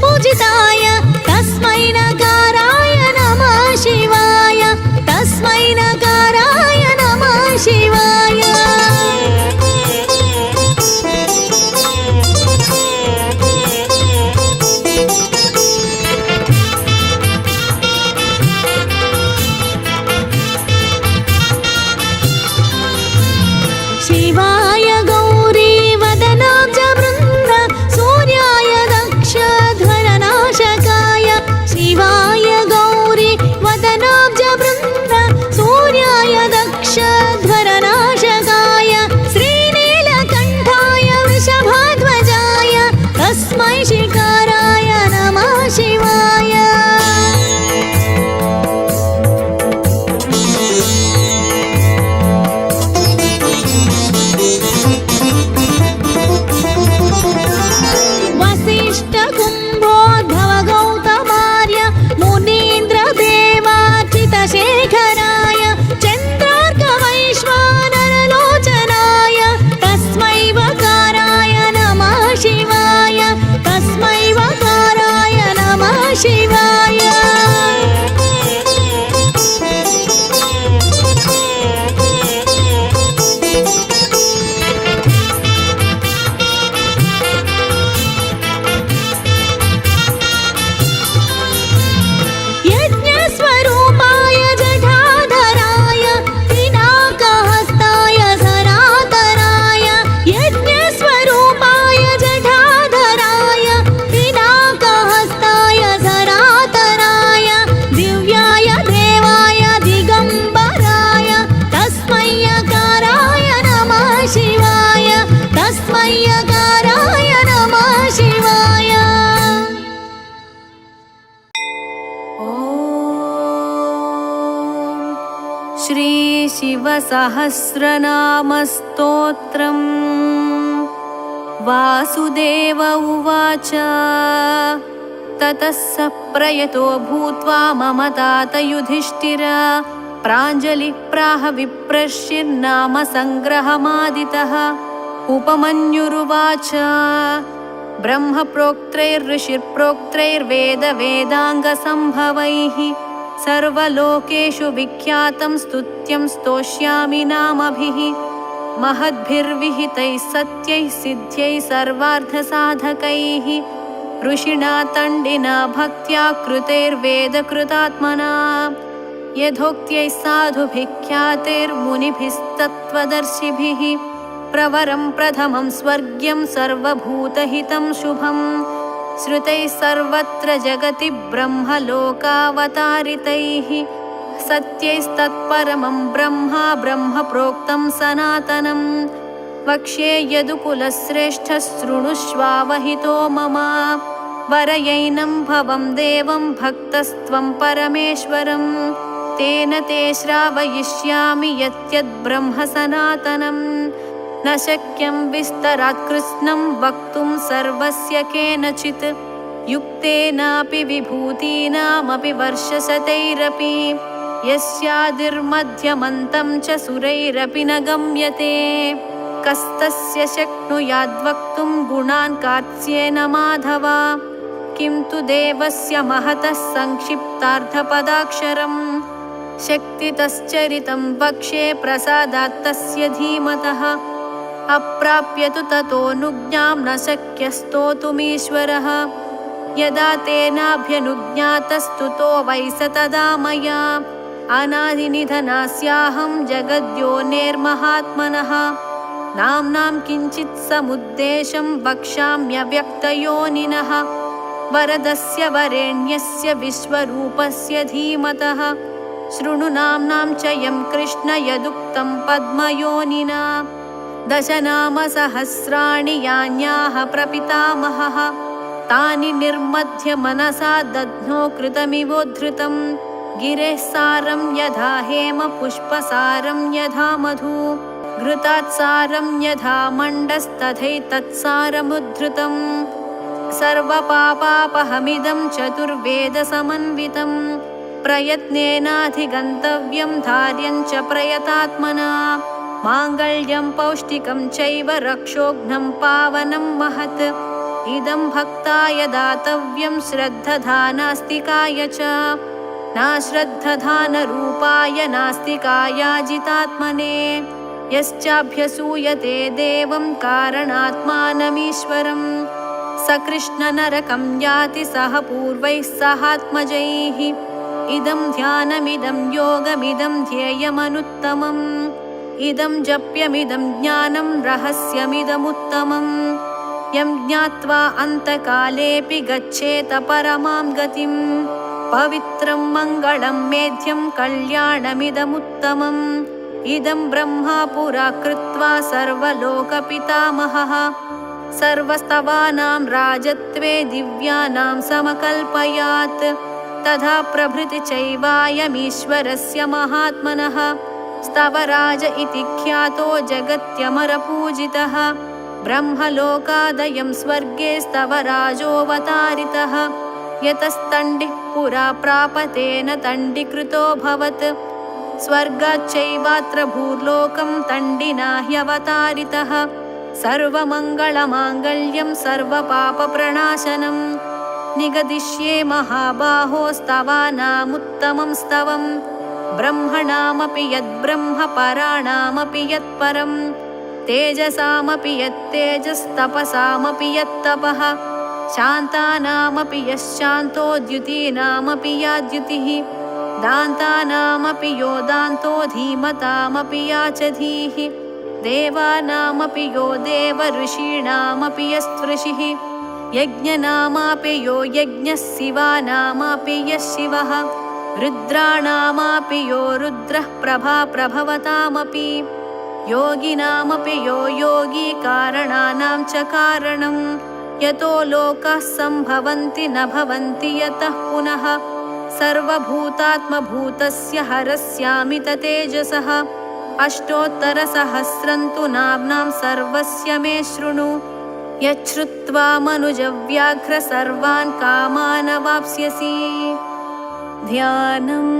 पूजिताय तस्मै नकाराय नमः शिवाय तस्मै नकाराय नमः शिवाय शिवाय गौरी वदनाब्ज वृन्द सूर्याय दक्ष ध्वरनाशकाय शिवाय गौरी वदनाब्ज वृन्द सूर्याय दक्ष ध्वरनाशकाय श्रीनीलकण्ठाय वृषभध्वजाय तस्मै शिकाराय नमः शिवाय शेखराय चन्द्रार्कवैश्वानरलोचनाय तस्मै वकाराय नमः शिवाय तस्मै वकाराय नमः शिवाय श्री शिवसहस्रनामस्तोत्रम् वासुदेव उवाच ततः स प्रयतो भूत्वा मम तात युधिष्ठिर प्राञ्जलिः प्राह विप्रश्यन्नाम संग्रहमादितः उपमन्युरुवाच ब्रह्मप्रोक्तैर्ऋषिर्प्रोक्तैर्वेदवेदाङ्गसम्भवैः सर्वलोकेषु विख्यातं स्तुत्यं स्तोष्यामि नामभिः महद्भिर्विहितैः सत्यैः सिद्ध्यैः सर्वार्थसाधकैः ऋषिणा तण्डिना भक्त्या कृतैर्वेदकृतात्मना यथोक्त्यैः साधुभिः ख्यातैर्मुनिभिस्तत्त्वदर्शिभिः प्रवरं प्रथमं स्वर्ग्यं सर्वभूतहितं शुभम् श्रुतैः सर्वत्र जगति ब्रह्मलोकावतारितैः सत्यैस्तत्परमं ब्रह्मा ब्रह्म प्रोक्तं सनातनं वक्ष्ये यदुकुलश्रेष्ठः शृणुष्वावहितो मम वरयैनं भवं देवं भक्तस्त्वं परमेश्वरं तेन ते श्रावयिष्यामि यद्ब्रह्म सनातनं न शक्यं विस्तरात् कृत्स्नं वक्तुं सर्वस्य केनचित् युक्तेनापि विभूतीनामपि वर्षशतैरपि यस्यादिर्मध्यमन्तं च सुरैरपि न गम्यते कस्तस्य शक्नुयाद्वक्तुं गुणान् कार्त्स्येन माधव किं तु देवस्य महतः संक्षिप्तार्थपदाक्षरम् शक्तितश्चरितं वक्ष्ये प्रसादात् तस्य धीमतः अप्राप्य तु ततोऽनुज्ञां न शक्यस्तोतुमीश्वरः यदा तेनाभ्यनुज्ञातस्तुतो वै स तदा मया अनादिनिधनास्याहं जगद्योनेर्महात्मनः नाम्नां किञ्चित् समुद्देशं वक्ष्याम्यव्यक्तयोनिनः वरदस्य वरेण्यस्य विश्वरूपस्य धीमतः शृणु नाम्नां च यं कृष्ण यदुक्तं पद्मयोनिना दशनामसहस्राणि यान्याः प्रपितामहः तानि निर्मध्य मनसा दध्नो कृतमिवोद्धृतं गिरेः सारं यथा हेम पुष्पसारं यथा मधु घृतात्सारं यथा मण्डस्तथैतत्सारमुद्धृतं सर्वपापापहमिदं चतुर्वेदसमन्वितं प्रयत्नेनाधिगन्तव्यं धार्यं च प्रयतात्मना माङ्गल्यं पौष्टिकं चैव रक्षोघ्नं पावनं महत् इदं भक्ताय दातव्यं श्रद्धधानास्तिकाय च नाश्रद्धधानरूपाय नास्तिकायाजितात्मने यश्चाभ्यसूयते देवं कारणात्मानमीश्वरं स कृष्णनरकं याति सह पूर्वैः सहात्मजैः इदं ध्यानमिदं योगमिदं ध्येयमनुत्तमम् इदं जप्यमिदं ज्ञानं रहस्यमिदमुत्तमम् यं ज्ञात्वा अन्तकालेऽपि गच्छेत परमां गतिं पवित्रं मङ्गलं मेध्यं कल्याणमिदमुत्तमम् इदं ब्रह्मा पुरा कृत्वा सर्वलोकपितामहः सर्वस्तवानां राजत्वे दिव्यानां समकल्पयात् तथा प्रभृति चैवायमीश्वरस्य महात्मनः स्तवराज इति ख्यातो जगत्यमरपूजितः ब्रह्मलोकादयं स्वर्गे स्तवराजोऽवतारितः यतस्तण्डिः पुरा प्रापतेन तण्डीकृतोऽभवत् स्वर्गाच्चैवात्र भूर्लोकं तण्डिना ह्यवतारितः सर्वमङ्गलमाङ्गल्यं सर्वपापप्रणाशनं निगदिष्ये महाबाहो स्तवानामुत्तमं स्तवं ब्रह्मणामपि यद्ब्रह्म पराणामपि यत्परम् तेजसामपि यत्तेजस्तपसामपि यत्तपः शान्तानामपि यश्शान्तो द्युतीनामपि या द्युतिः दान्तानामपि यो दान्तो धीमतामपि या च धीः देवानामपि यो देव ऋषीणामपि यस्त्ऋषिः यज्ञनामापि यो यज्ञः शिवानामपि यः शिवः रुद्राणामपि यो रुद्रः प्रभा प्रभवतामपि योगिनामपि यो योगी कारणानां च कारणं यतो लोकाः सम्भवन्ति न भवन्ति यतः पुनः सर्वभूतात्मभूतस्य हरस्यामित तेजसः अष्टोत्तरसहस्रं तु नाम्नां सर्वस्य मे शृणु यच्छ्रुत्वा मनुजव्याघ्र सर्वान् कामानवाप्स्यसि ध्यानम्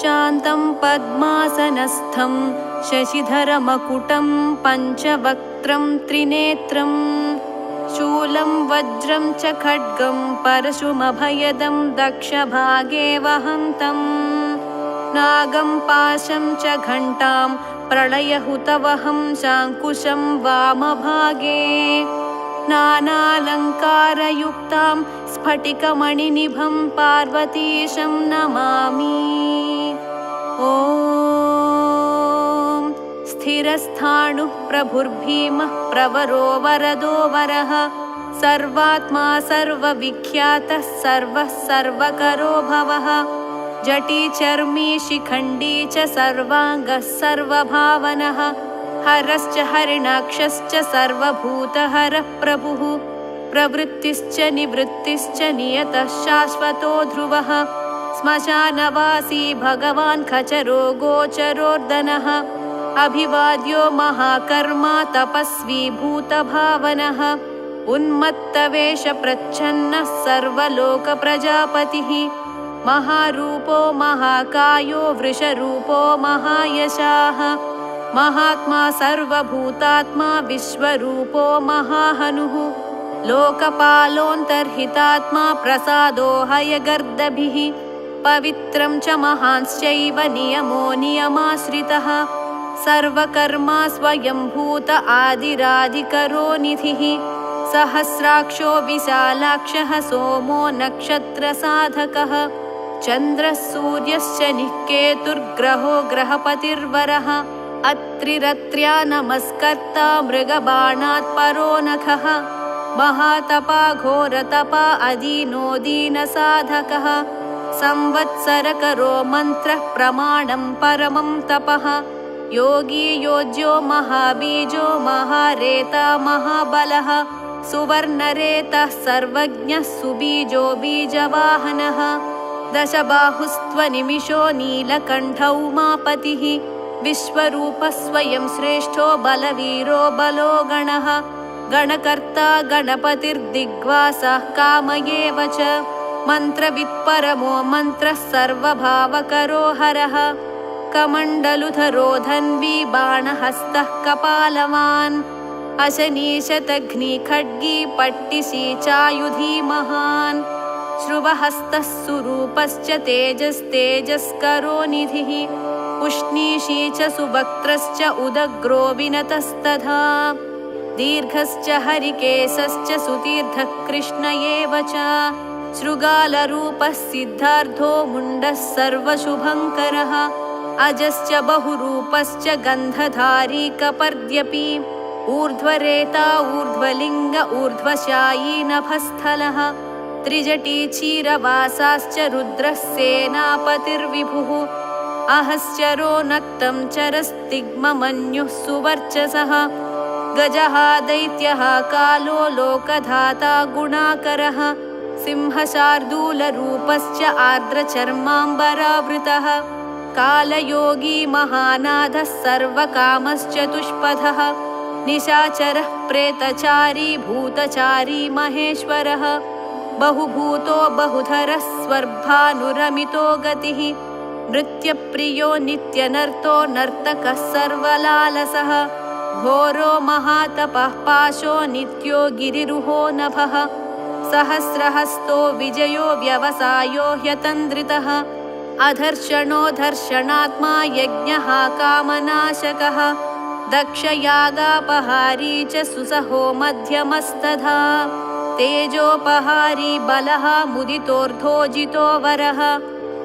शान्तं पद्मासनस्थं शशिधरमकुटं पञ्चवक्त्रं त्रिनेत्रं शूलं वज्रं च खड्गं परशुमभयदं दक्षभागे वहन्तं नागं पाशं च घण्टां प्रलयहुतवहं शाङ्कुशं वामभागे नानालङ्कारयुक्तां स्फटिकमणिनिभं पार्वतीशं नमामि ॐ स्थिरस्थाणुः प्रभुर्भीमः प्रवरो वरदो वरः सर्वात्मा सर्वविख्यातः सर्वः सर्वकरो भवः जटी चर्मी शिखण्डी च सर्वाङ्गः सर्वभावनः हरश्च हरिणाक्षश्च सर्वभूतहरः प्रभुः प्रवृत्तिश्च निवृत्तिश्च नियतः शाश्वतो ध्रुवः श्मशानवासी भगवान् खचरो गोचरोर्दनः अभिवाद्यो महाकर्मा तपस्वी भूतभावनः उन्मत्तवेषप्रच्छन्नः सर्वलोकप्रजापतिः महारूपो महाकायो वृषरूपो महायशाः महात्मा सर्वभूतात्मा विश्वरूपो महाहनुः लोकपालोऽन्तर्हितात्मा प्रसादो हयगर्दभिः पवित्रं च महांश्चैव नियमो नियमाश्रितः सर्वकर्मा स्वयंभूत आदिरादिकरो निधिः सहस्राक्षो विशालाक्षः सोमो नक्षत्रसाधकः चन्द्रः सूर्यश्च निःकेतुर्ग्रहो ग्रहपतिर्वरः अत्रिरत्र्या नमस्कर्ता मृगबाणात् परो नखः महातपा घोरतपा अदीनो दीनसाधकः संवत्सरकरो मन्त्रः प्रमाणं परमं तपः योगी योज्यो महाबीजो महारेता महाबलः सुवर्णरेतः सर्वज्ञः सुबीजो बीजवाहनः दशबाहुस्त्वनिमिषो नीलकण्ठौ उमापतिः विश्वरूपः स्वयं श्रेष्ठो बलवीरो बलो गणः गणकर्ता गणपतिर्दिग्वासः काम एव च मन्त्रवित्परमो मन्त्रः सर्वभावकरो हरः कमण्डलुधरो धन्वी बाणहस्तः कपालवान् अशनीशतघ्नी खड्गी पट्टिशी चायुधी महान् श्रुवहस्तः सुरूपश्च तेजस्तेजस्करो निधिः उष्णीषी च सुवक्त्रश्च उदग्रो विनतस्तथा दीर्घश्च हरिकेशश्च सुतीर्थः कृष्ण एव च शृगालरूपः सिद्धार्थो मुण्डः सर्वशुभङ्करः अजश्च बहुरूपश्च गन्धधारी कपर्द्यपि ऊर्ध्वरेता ऊर्ध्वलिङ्ग ऊर्ध्वशायी नभस्थलः त्रिजटी क्षीरवासाश्च रुद्रः सेनापतिर्विभुः अहश्चरो नक्तं चरस्तिग्ममन्युः सुवर्चसः गजः दैत्यः कालो लोकधाता गुणाकरः सिंहशार्दूलरूपश्च आर्द्रचर्माम्बरावृतः कालयोगी महानाथः सर्वकामश्चतुष्पथः निशाचरः प्रेतचारी भूतचारी महेश्वरः बहुभूतो बहुधरः स्वर्भानुरमितो गतिः नृत्यप्रियो नित्यनर्तो नर्तकः सर्वलालसः घोरो महातपः पाशो नित्यो गिरिरुहो नभः सहस्रहस्तो विजयो व्यवसायो ह्यतन्द्रितः अधर्षणो धर्षणात्मा यज्ञः कामनाशकः दक्षयागापहारी च सुसहो मध्यमस्तथा तेजोपहारी बलः मुदितोर्धोजितो वरः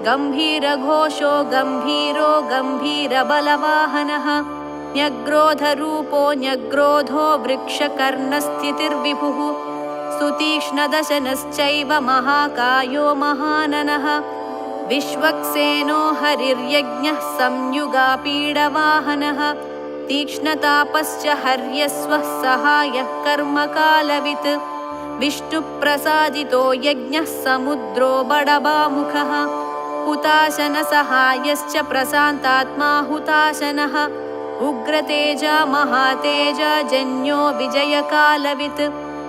गम्भीरघोषो गम्भीरो गम्भीरबलवाहनः न्यग्रोधरूपो न्यग्रोधो वृक्षकर्णस्थितिर्विभुः सुतीक्ष्णदशनश्चैव महाकायो महाननः विश्वक्सेनो हरिर्यज्ञः संयुगापीडवाहनः तीक्ष्णतापश्च हर्यस्वः सहायः कर्मकालवित् विष्णुप्रसादितो यज्ञः समुद्रो बडबामुखः हुताशनसहायश्च प्रशान्तात्मा हुताशनः उग्रतेजा महातेजा जन्यो विजयकालवित्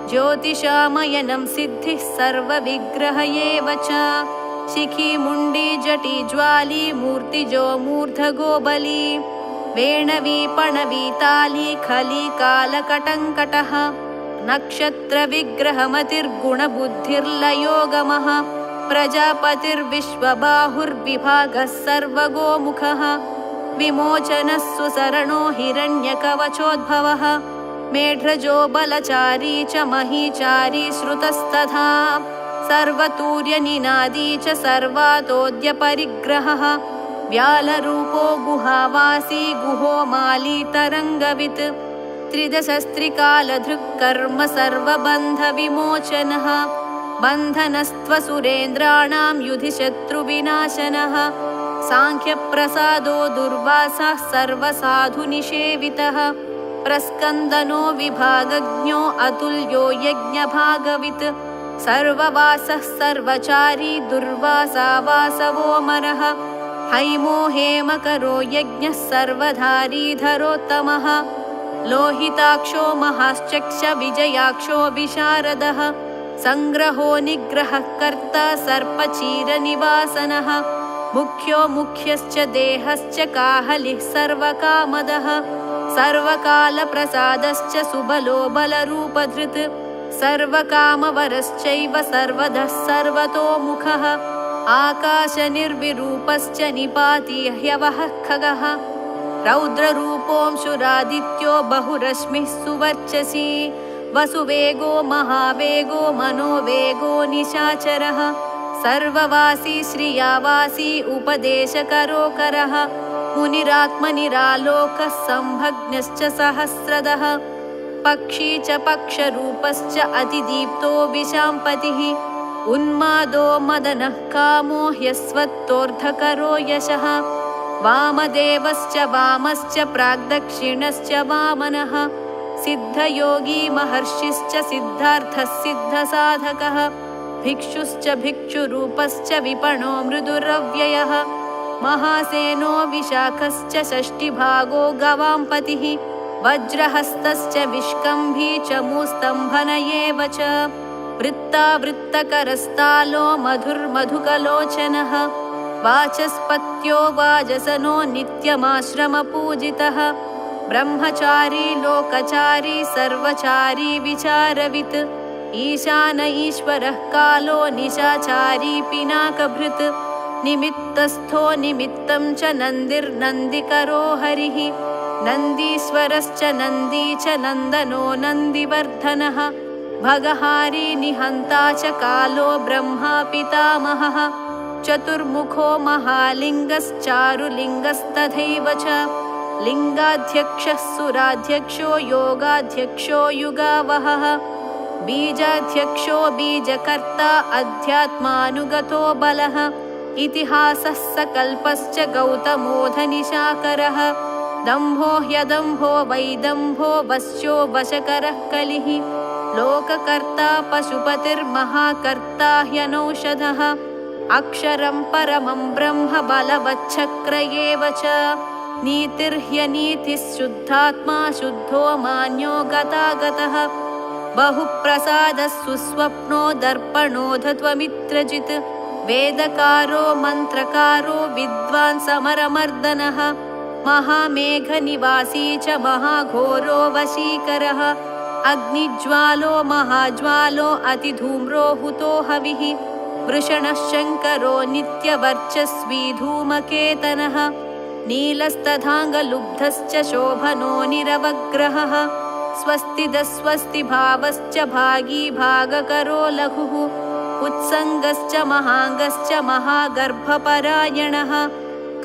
ज्योतिषामयनं सिद्धिः सर्वविग्रह एव च शिखी मुण्डी जटी ज्वाली मूर्तिजो मूर्धगो बली वेणवी पणवी ताली खली कालकटङ्कटः नक्षत्रविग्रहमतिर्गुणबुद्धिर्लयोगमः प्रजापतिर्विश्वबाहुर्विभागः सर्वगोमुखः विमोचनः सुसरणो हिरण्यकवचोद्भवः मेढ्रजो बलचारी च महीचारी श्रुतस्तथा सर्वतूर्यनिनादी च सर्वातोद्यपरिग्रहः व्यालरूपो गुहावासी गुहो माली तरङ्गवित् त्रिदशस्त्रिकालधृक्कर्म सर्वबन्धविमोचनः बन्धनस्त्वसुरेन्द्राणां युधि शत्रुविनाशनः साङ्ख्यप्रसादो दुर्वासः सर्वसाधुनिषेवितः प्रस्कन्दनो विभागज्ञो अतुल्यो यज्ञभागवित् सर्ववासः सर्वचारी दुर्वासा वासवोमरः हैमो हेमकरो यज्ञः सर्वधारीधरोत्तमः लोहिताक्षो महाश्चक्ष विजयाक्षो विशारदः सङ्ग्रहो निग्रहः कर्ता सर्पचीरनिवासनः मुख्यो मुख्यश्च देहश्च काहलिः सर्वकामदः सर्वकालप्रसादश्च सुबलो बलरूपधृत् सर्वकामवरश्चैव सर्वदः सर्वतोमुखः आकाशनिर्विरूपश्च निपाति ह्यवः खगः रौद्ररूपोऽंशुरादित्यो बहुरश्मिः सुवर्चसी वसुवेगो महावेगो मनोवेगो निशाचरः सर्ववासी श्रियावासी उपदेशकरोकरः मुनिरात्मनिरालोकः संभग्नश्च सहस्रदः पक्षी च पक्षरूपश्च अतिदीप्तो विशाम्पतिः उन्मादो मदनः कामो ह्यस्वत्तोऽर्धकरो यशः वामदेवश्च वामश्च प्राग्दक्षिणश्च वामनः सिद्धयोगी महर्षिश्च सिद्धार्थः सिद्धसाधकः भिक्षुश्च भिक्षुरूपश्च विपणो मृदुरव्ययः महासेनो विशाखश्च षष्टिभागो गवाम्पतिः वज्रहस्तश्च विष्कम्भी चमूस्तम्भन एव च वृत्तावृत्तकरस्तालो मधुर्मधुकलोचनः वाचस्पत्यो वाजसनो नित्यमाश्रमपूजितः ब्रह्मचारी लोकचारी सर्वचारी विचारवित् ईशान ईश्वरः कालो निशाचारी पिनाकभृत् निमित्तस्थो निमित्तं च नन्दिर्नन्दिकरो हरिः नन्दीश्वरश्च नन्दी च नन्दनो नन्दिवर्धनः भगहारी निहन्ता च कालो ब्रह्मा पितामहः चतुर्मुखो महालिङ्गश्चारुलिङ्गस्तथैव च लिङ्गाध्यक्षः सुराध्यक्षो योगाध्यक्षो युगावहः बीजाध्यक्षो बीजकर्ता अध्यात्मानुगतो बलः इतिहासः सकल्पश्च गौतमोऽधनिशाकरः दम्भो ह्यदम्भो वैदम्भो वश्यो वशकरः कलिः लोककर्ता पशुपतिर्महाकर्ता ह्यनौषधः अक्षरं परमं ब्रह्म बलवच्छक्र एव च नीतिर्ह्यनीतिः शुद्धात्मा शुद्धो मान्यो गतागतः बहुप्रसादः सुस्वप्नो दर्पणोऽधत्वमित्रजित् वेदकारो मन्त्रकारो विद्वान् समरमर्दनः महामेघनिवासी च महाघोरो वशीकरः अग्निज्वालो महाज्वालो अतिधूम्रो हुतो हविः वृषणः शङ्करो नित्यवर्चस्वी धूमकेतनः नीलस्तथाङ्गलुब्धश्च शोभनो निरवग्रहः स्वस्तिदस्वस्ति भावश्च भागी भागकरो लघुः उत्सङ्गश्च महाङ्गश्च महागर्भपरायणः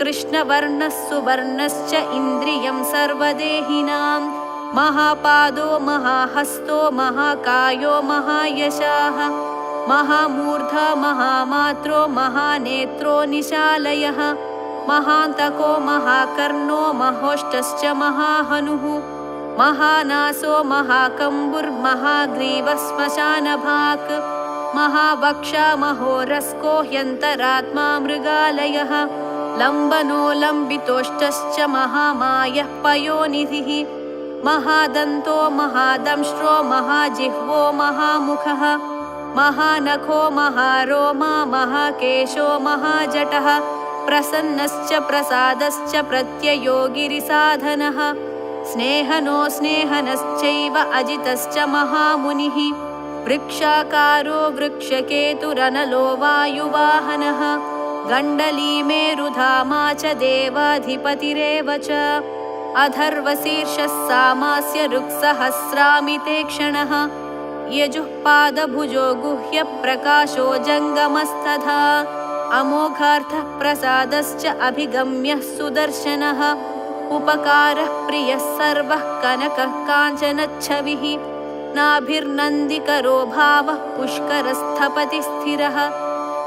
कृष्णवर्णः सुवर्णश्च इन्द्रियं सर्वदेहिनां महापादो महाहस्तो महाकायो महायशाः महामूर्धा महामात्रो महानेत्रो निशालयः महान्तको महाकर्णो महोष्टश्च महाहनुः महानासो महाकम्बुर्महाग्रीवः श्मशानभाक् महावक्षा महोरस्को ह्यन्तरात्मा मृगालयः लम्बनो लम्बितोष्टश्च महामायः पयोनिधिः महादन्तो महादंष्ट्रो महाजिह्वो महामुखः महानखो महारोमा महाकेशो महाजटः प्रसन्नश्च प्रसादश्च प्रत्ययो गिरिसाधनः स्नेहनो स्नेहनश्चैव अजितश्च महामुनिः वृक्षाकारो वृक्षकेतुरनलो वायुवाहनः गण्डलीमेरुधामा च देवाधिपतिरेव च अथर्वशीर्षः सामास्य ऋक्सहस्रामिते क्षणः यजुः पादभुजो गुह्यप्रकाशो जङ्गमस्तथा अमोघार्थः प्रसादश्च अभिगम्यः सुदर्शनः उपकारः प्रियः सर्वः कनकः काञ्चनच्छविः नाभिर्नन्दिकरो भावः पुष्करस्थपति स्थिरः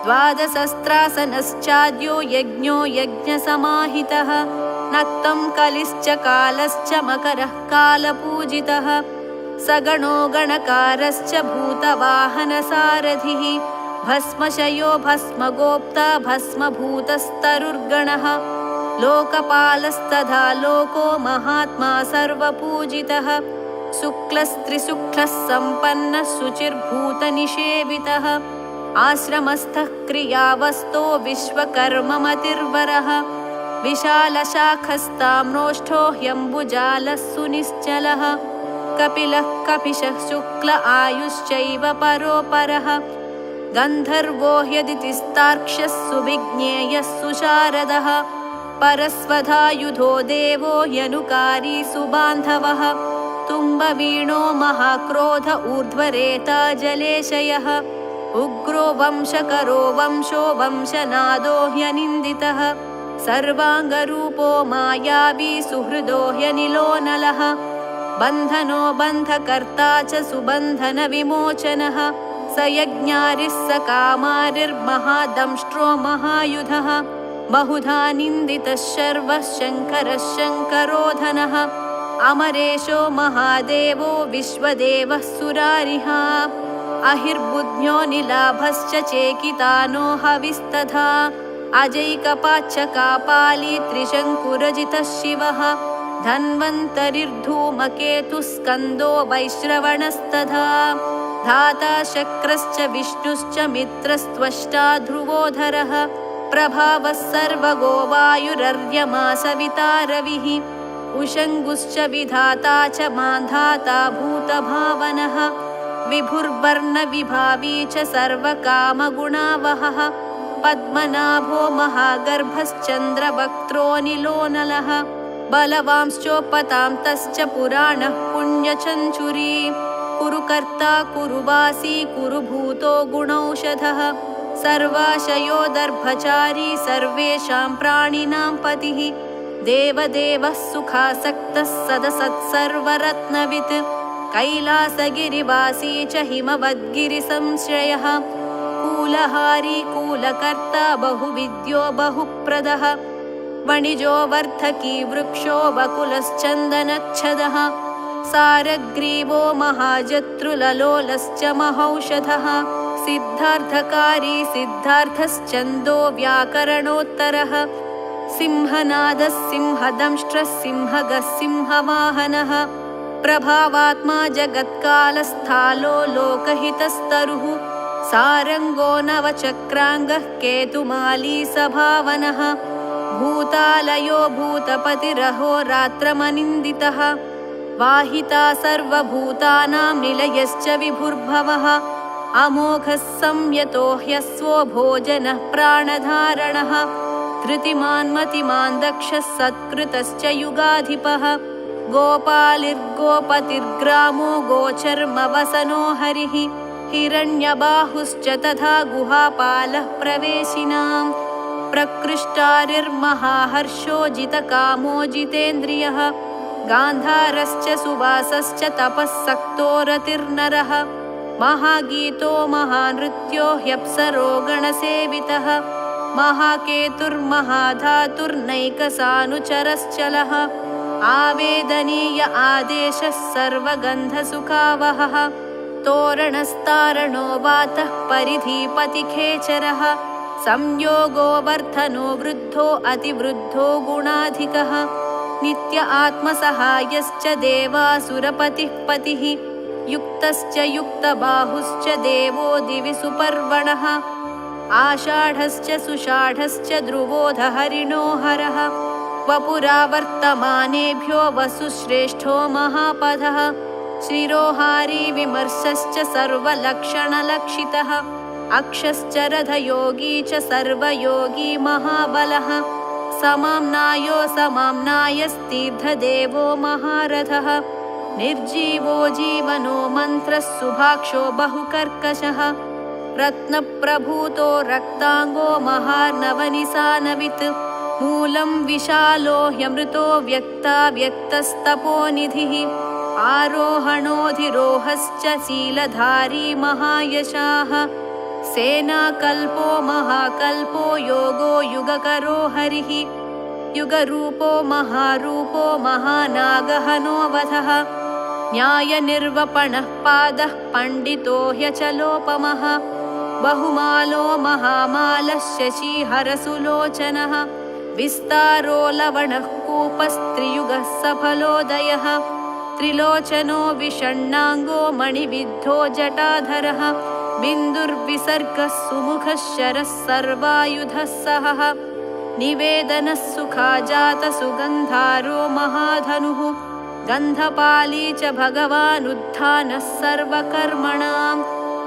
द्वादशस्त्रासनश्चाद्यो यज्ञो यज्ञसमाहितः नक्तं कलिश्च कालश्च मकरः कालपूजितः सगणो गणकारश्च भूतवाहनसारथिः भस्मशयो भस्मगोप्ता भस्मभूतस्तरुर्गणः लोकपालस्तथा लोको महात्मा सर्वपूजितः शुक्लस्त्रिशुक्लः सम्पन्नः शुचिर्भूतनिषेवितः आश्रमस्थः क्रियावस्तो विश्वकर्ममतिर्वरः विशालशाखस्ताम्रोष्ठो ह्यम्बुजालः सुनिश्चलः कपिलः कपिशः शुक्ल आयुश्चैव परोपरः गन्धर्वो ह्यदितिस्तार्क्ष्यः सुविज्ञेयः सुशारदः परस्वधायुधो देवो ह्यनुकारी सुबान्धवः तुम्बवीणो महाक्रोध ऊर्ध्वरेता जलेशयः उग्रो वंशकरो वंशो वंशनादो ह्यनिन्दितः सर्वाङ्गरूपो मायावी सुहृदो ह्यनिलो नलः बन्धनो बन्धकर्ता च सुबन्धनविमोचनः स यज्ञारिः स कामारिर्महादंष्ट्रो महायुधः बहुधा निन्दितः शर्वः शङ्करः शङ्करोधनः अमरेशो महादेवो विश्वदेवः सुरारिः अहिर्बुद्ध्यो निलाभश्च चेकितानो हविस्तथा अजैकपाच्च कापाली त्रिशङ्कुरजितः शिवः धन्वन्तरिर्धूमकेतुः स्कन्दो वैश्रवणस्तथा धाता शक्रश्च विष्णुश्च मित्रस्त्वष्टा ध्रुवोधरः प्रभावः सर्वगो वायुरर्यमा सविता रविः उषङ्गुश्च विधाता च मान्धाता भूतभावनः विभुर्वर्णविभावी च सर्वकामगुणावहः पद्मनाभो महागर्भश्चन्द्रवक्त्रोऽनिलोनलः बलवांश्चोपतान्तश्च पुराणः पुण्यचञ्चुरी कुरुकर्ता कुरुवासी कुरुभूतो गुणौषधः सर्वाशयो दर्भचारी सर्वेषां प्राणिनां पतिः देवदेवः सुखासक्तः सदसत्सर्वरत्नवित् कैलासगिरिवासी च हिमवद्गिरिसंश्रयः कूलहारी कूलकर्ता बहुविद्यो बहुप्रदः वणिजो वर्धकी वृक्षो वकुलश्चन्दनच्छदः सारग्रीवो महाजत्रुललोलश्च महौषधः सिद्धार्थकारी सिद्धार्थश्चन्दो व्याकरणोत्तरः सिंहनादः सिंहदंष्ट्रः सिंहगः सिंहवाहनः प्रभावात्मा जगत्कालस्थालो लोकहितस्तरुः सारङ्गो नवचक्राङ्गः केतुमाली सभावनः भूतालयो भूतपतिरहो रात्रमनिन्दितः वाहिता सर्वभूतानां निलयश्च विभुर्भवः अमोघः संयतो ह्यस्वो भोजनः प्राणधारणः धृतिमान् दक्षः सत्कृतश्च युगाधिपः गोपालिर्गोपतिर्ग्रामो गोचर्मवसनो हरिः हिरण्यबाहुश्च तथा गुहापालः प्रवेशिनां प्रकृष्टारिर्महाहर्षो जितकामो जितेन्द्रियः गान्धारश्च सुवासश्च तपःसक्तो रतिर्नरः महागीतो महानृत्यो ह्यप्सरो गणसेवितः महाकेतुर्महाधातुर्नैकसानुचरश्चलः आवेदनीय आदेशः सर्वगन्धसुखावहः तोरणस्तारणो वातः परिधिपतिखेचरः संयोगो वर्धनो वृद्धो अतिवृद्धो गुणाधिकः नित्य आत्मसहायश्च देवासुरपतिः पतिः युक्तश्च युक्तबाहुश्च देवो दिवि सुपर्वणः आषाढश्च सुषाढश्च ध्रुवोधहरिणो हरः वपुरावर्तमानेभ्यो वसुश्रेष्ठो महापथः शिरोहारी विमर्शश्च सर्वलक्षणलक्षितः अक्षश्च रथयोगी च सर्वयोगी महाबलः समाम्नायो समाम्नायस्तीर्थदेवो महारथः निर्जीवो जीवनो मन्त्रः सुभाक्षो बहुकर्कशः रत्नप्रभूतो रक्ताङ्गो महार्णवनिसानवित् मूलं विशालो ह्यमृतो व्यक्ता व्यक्तस्तपोनिधिः आरोहणोधिरोहश्च शीलधारी महायशाः सेनाकल्पो महाकल्पो योगो युगकरो हरिः युगरूपो महारूपो महानागहनोवधः न्यायनिर्वपणः पादः पण्डितो ह्यचलोपमः बहुमालो महामालः शशीहरसुलोचनः विस्तारो लवणः कूपस्त्रियुगः सफलोदयः त्रिलोचनो विषण्णाङ्गो मणिविद्धो जटाधरः बिन्दुर्विसर्गः सुमुखः शरः सर्वायुधः सहः निवेदनः सुखाजातसुगन्धारो महाधनुः गन्धपाली च भगवानुत्थानः सर्वकर्मणां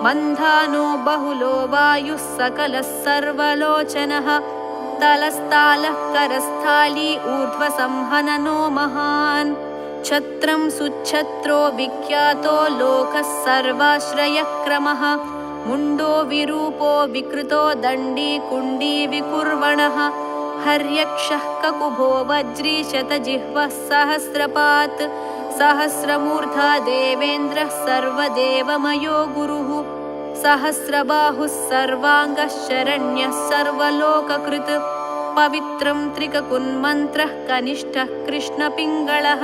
मन्धानो बहुलो वायुः सकलः सर्वलोचनः तलस्तालः करस्थाली ऊर्ध्वसंहननो महान् छत्रं सुच्छत्रो विख्यातो लोकः सर्वाश्रयक्रमः मुण्डो विरूपो विकृतो दण्डी कुण्डी विकुर्वणः हर्यक्षः ककुभो वज्री शतजिह्वः सहस्रपात् सहस्रमूर्धा देवेन्द्रः सर्वदेवमयो गुरुः सहस्रबाहुः सर्वाङ्गः शरण्यः सर्वलोककृत् पवित्रं त्रिककुन्मन्त्रः कनिष्ठः कृष्णपिङ्गळः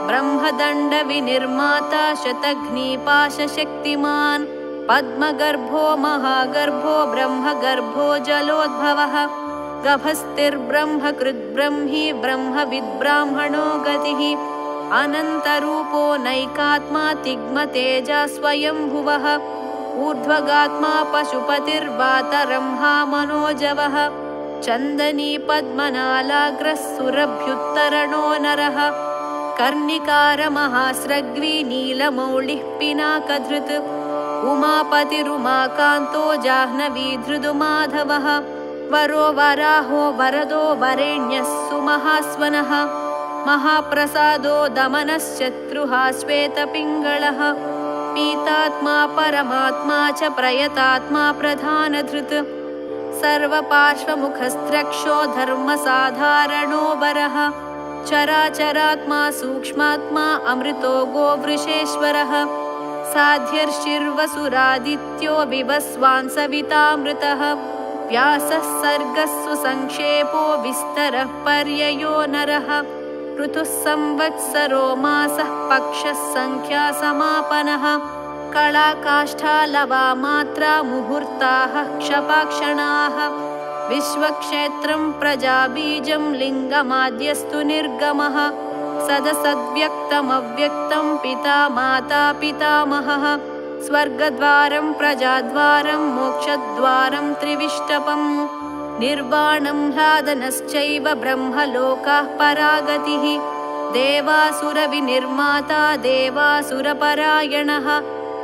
ब्रह्मदण्डविनिर्माता शतघ्नीपाशशक्तिमान् पद्मगर्भो महागर्भो ब्रह्मगर्भो जलोद्भवः गभस्तिर्ब्रह्मकृद्ब्रह्मी ब्रह्मविद्ब्राह्मणो गतिः अनन्तरूपो नैकात्मा तिग्मतेजा स्वयंभुवः ऊर्ध्वगात्मा पशुपतिर्वातरंहा मनोजवः चन्दनी पद्मनालाग्रः सुरभ्युत्तरणो नरः कर्णिकारमहास्रग्वी नीलमौलिः पिनाकधृत् उमापतिरुमाकान्तो जाह्नवी धृदुमाधवः वरो वराहो वरदो वरेण्यः सुमहास्वनः महाप्रसादो दमनश्चत्रुः श्वेतपिङ्गळः पीतात्मा परमात्मा च प्रयतात्मा प्रधानधृत् सर्वपार्श्वमुखस्त्रक्षो धर्मसाधारणो वरः चराचरात्मा सूक्ष्मात्मा अमृतो गोवृषेश्वरः साध्यर्षिर्वसुरादित्यो विवस्वान् सवितामृतः व्यासः सर्गः सुसंक्षेपो विस्तरः पर्ययो नरः ऋतुः संवत्सरो मासः पक्षः संख्या समापनः कलाकाष्ठालवा मात्रा मुहूर्ताः क्षपाक्षणाः विश्वक्षेत्रं प्रजाबीजं लिङ्गमाद्यस्तु निर्गमः सदसद्व्यक्तमव्यक्तं पिता माता पितामहः स्वर्गद्वारं प्रजाद्वारं मोक्षद्वारं त्रिविष्टपम् निर्वाणं ह्लादनश्चैव ब्रह्मलोकाः परागतिः देवासुरविनिर्माता देवासुरपरायणः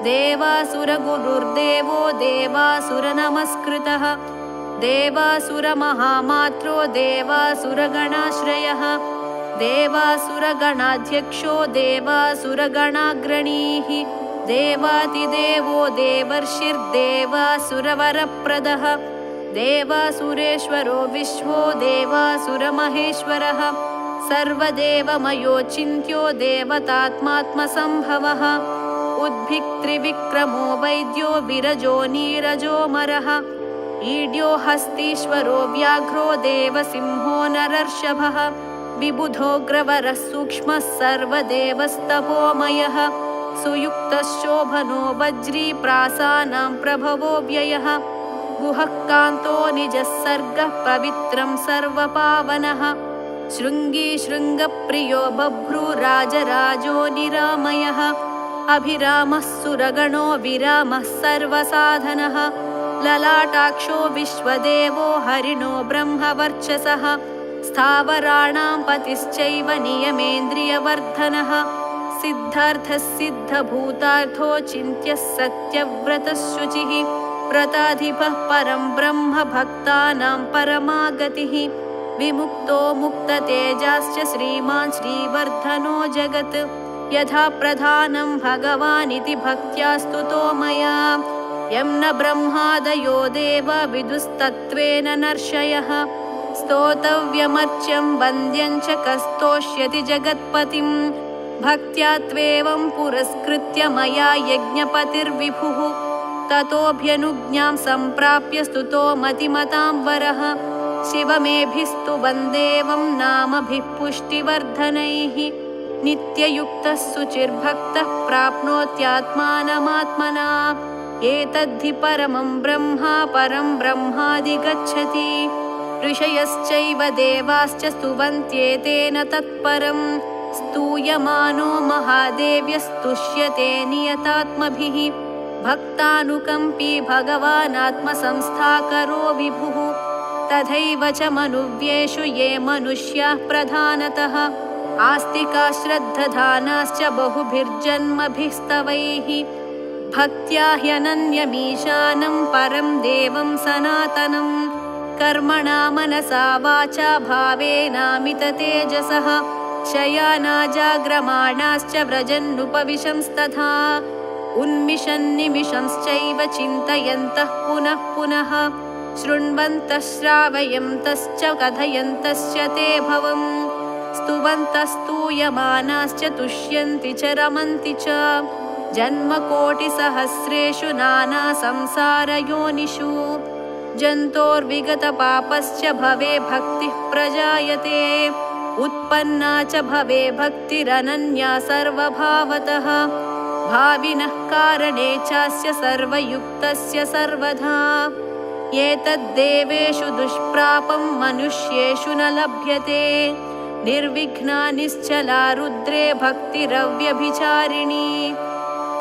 देवासुरगुरुर्देवो देवासुरनमस्कृतः देवासुरमहामात्रो देवासुरगणाश्रयः देवासुरगणाध्यक्षो देवासुरगणाग्रणीः देवातिदेवो देवर्षिर्देवासुरवरप्रदः देवासुरेश्वरो विश्वो देवासुरमहेश्वरः सर्वदेवमयोचिन्त्यो देवतात्मात्मसम्भवः उद्भिक्त्रिविक्रमो वैद्यो विरजो नीरजोमरः ईड्यो हस्तीश्वरो व्याघ्रो देवसिंहो नरर्षभः विबुधोऽग्रवरः सूक्ष्मः सर्वदेवस्तपोमयः सुयुक्तशोभनो वज्री प्रासानां प्रभवो व्ययः गुहः कान्तो निजः सर्गः पवित्रं सर्वपावनः शृङ्गी शृङ्गप्रियो बभ्रुराजराजो निरामयः अभिरामः सुरगणो विरामः सर्वसाधनः ललाटाक्षो विश्वदेवो हरिणो ब्रह्मवर्चसः स्थावराणां पतिश्चैव नियमेन्द्रियवर्धनः सिद्धार्थः सिद्धभूतार्थो चिन्त्यः सत्यव्रतः शुचिः व्रताधिपः परं ब्रह्म भक्तानां परमागतिः विमुक्तो मुक्ततेजाश्च श्रीमान् श्रीवर्धनो जगत् यथा प्रधानं भगवानिति भक्त्या स्तुतो मया यं न ब्रह्मादयो देव विदुस्तत्त्वेन नर्षयः स्तोतव्यमर्च्यं वन्द्यं च कस्तोष्यति जगत्पतिं भक्त्या त्वेवं पुरस्कृत्य मया यज्ञपतिर्विभुः ततोऽभ्यनुज्ञां सम्प्राप्य स्तुतो मतिमतां वरः शिवमेभिस्तु वन्देवं नामभिः पुष्टिवर्धनैः नित्ययुक्तः शुचिर्भक्तः प्राप्नोत्यात्मानमात्मना एतद्धि परमं ब्रह्मा परं ब्रह्मादिगच्छति ऋषयश्चैव देवाश्च स्तुवन्त्येतेन तत्परं स्तूयमानो महादेव्यस्तुष्यते नियतात्मभिः भक्तानुकम्पी भगवानात्मसंस्थाकरो विभुः तथैव च मनुव्येषु ये मनुष्याः प्रधानतः आस्तिकाः श्रद्धधानाश्च बहुभिर्जन्मभिः स्तवैः भक्त्या ह्यनन्यमीशानं परं देवं सनातनं कर्मणा मनसा वाचा भावेनामिततेजसः शयानाजाग्रमाणाश्च व्रजन्नुपविशंस्तथा उन्मिषन्निमिषंश्चैव चिन्तयन्तः पुनः पुनः शृण्वन्तः श्रावयन्तश्च कथयन्तश्च ते भवम् स्तुवन्तस्तूयमानाश्च तुष्यन्ति च रमन्ति च जन्मकोटिसहस्रेषु नानासंसारयोनिषु जन्तोर्विगतपापश्च भवे भक्तिः प्रजायते उत्पन्ना च भवे भक्तिरनन्या सर्वभावतः भाविनः कारणे चास्य सर्वयुक्तस्य सर्वधा एतद्देवेषु दुष्प्रापं मनुष्येषु न लभ्यते निर्विघ्ना निश्चला रुद्रे भक्तिरव्यभिचारिणी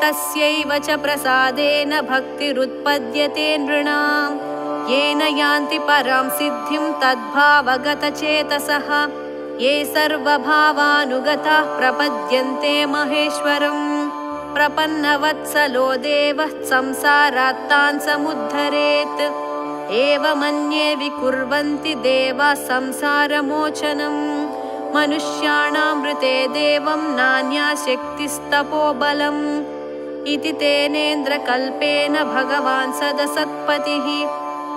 तस्यैव च प्रसादेन भक्तिरुत्पद्यते नृणां येन यान्ति परां सिद्धिं तद्भावगतचेतसः ये सर्वभावानुगताः प्रपद्यन्ते महेश्वरम् प्रपन्नवत्सलो देवः संसारात्तान् समुद्धरेत् एवमन्ये विकुर्वन्ति देवाः संसारमोचनम् मनुष्याणां मृते देवं नान्या शक्तिस्तपोबलम् इति तेनेन्द्रकल्पेन भगवान् सदसत्पतिः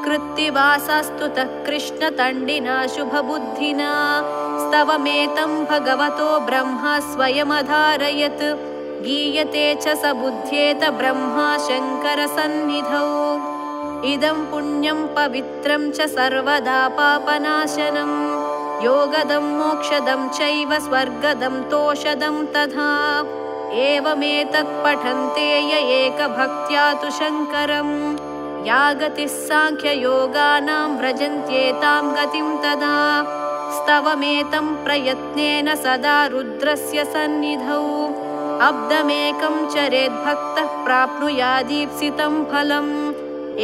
कृत्तिवासास्तुतः कृष्णतण्डिना शुभबुद्धिना स्तवमेतं भगवतो ब्रह्मा स्वयमधारयत् गीयते च स बुध्येत ब्रह्मा शङ्करसन्निधौ इदं पुण्यं पवित्रं च सर्वदा पापनाशनं योगदं मोक्षदं चैव स्वर्गदं तोषदं तथा एवमेतत् पठन्ते य एकभक्त्या तु शङ्करम् या गतिः साङ्ख्ययोगानां व्रजन्त्येतां गतिं तदा स्तवमेतं प्रयत्नेन सदा रुद्रस्य सन्निधौ अब्दमेकं चरेद्भक्तः प्राप्नुयादीप्सितं फलम्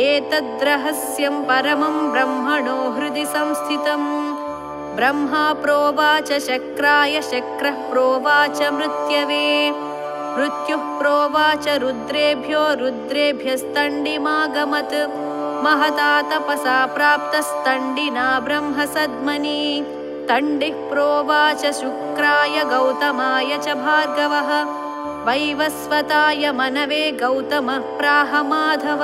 एतद्रहस्यं परमं ब्रह्मणो हृदि संस्थितम् ब्रह्मा प्रोवाच शक्राय शक्रः प्रोवाच मृत्यवे मृत्युः प्रोवाच रुद्रेभ्यो रुद्रेभ्यस्तण्डिमागमत् महता तपसा प्राप्तस्तण्डिना ब्रह्मसद्मनि तण्डिः प्रोवाच शुक्राय गौतमाय च भार्गवः वैवस्वताय मनवे गौतमः प्राह माधव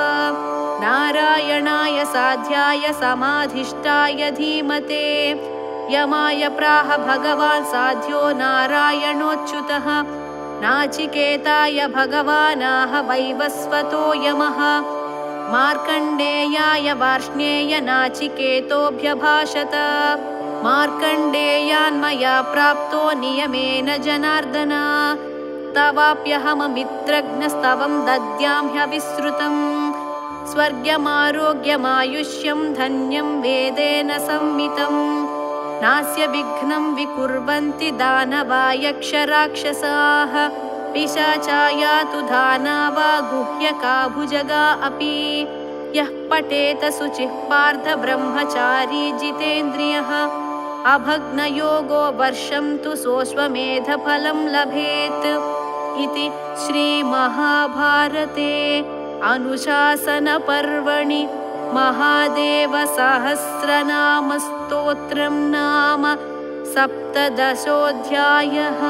नारायणाय साध्याय समाधिष्ठाय धीमते यमाय प्राह भगवान् साध्यो नारायणोच्युतः नाचिकेताय भगवानाह वैवस्वतो यमः मार्कण्डेयाय वार्ष्णेय नाचिकेतोऽभ्यभाषत मार्कण्डेयान्मया प्राप्तो नियमेन जनार्दन तवाप्यहममित्रघ्नस्तवं दद्यां ह्यविसृतम् स्वर्गमारोग्यमायुष्यं धन्यं वेदेन संमितम् नास्य विघ्नं विकुर्वन्ति दानवा यक्षराक्षसाः पिशाचाया तु दानवा गुह्यका भुजगा अपि यः पठेत शुचिः पार्थ ब्रह्मचारी जितेन्द्रियः अभग्नयोगो वर्षं तु सोऽश्वमेधफलं लभेत् इति श्रीमहाभारते अनुशासनपर्वणि महादेवसहस्रनामस्तोत्रं नाम 17 अध्यायः।